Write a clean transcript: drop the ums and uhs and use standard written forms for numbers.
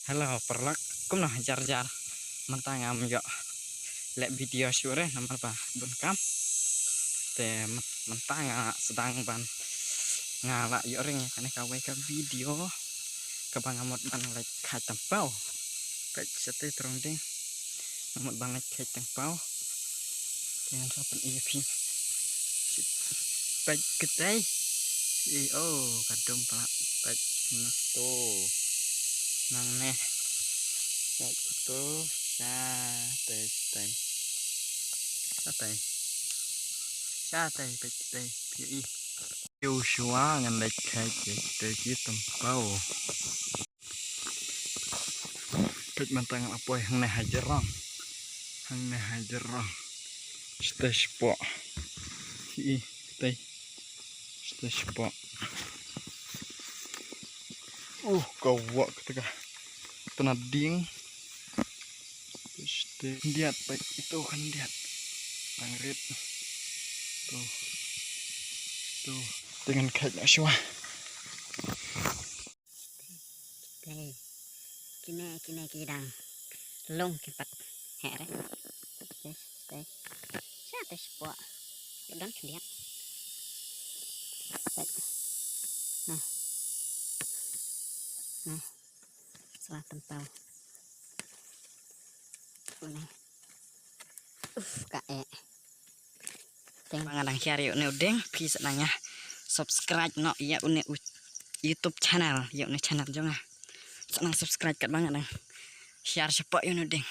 Halo, perlak, kum nah jar mentangam yo lek video sore nama apa bun kam te mentang sedang ban ngalak yo ring kane kawe ke video kebangamot ban lek kai tempau pek sete terong ding ngamot ban lek kai tempau dengan sopan ip pek kedai oh kadum pelak pek metu nang neh pek betul Satai pek pi Joshua ngan lek kai ke tempau pek mentang apa yang neh hajerang stage po teh stage po kawak ketika tenading lihat baik itu kan lihat langrit tuh dengan kayaknya semua kini kidang long kepat here tes siapa sebuah dan lihat nah salah tempau punah kae pangadang kiari une udeng please nanya subscribe no ya une YouTube channel ya une channel jonga senang subscribe kat banget nang share support une udeng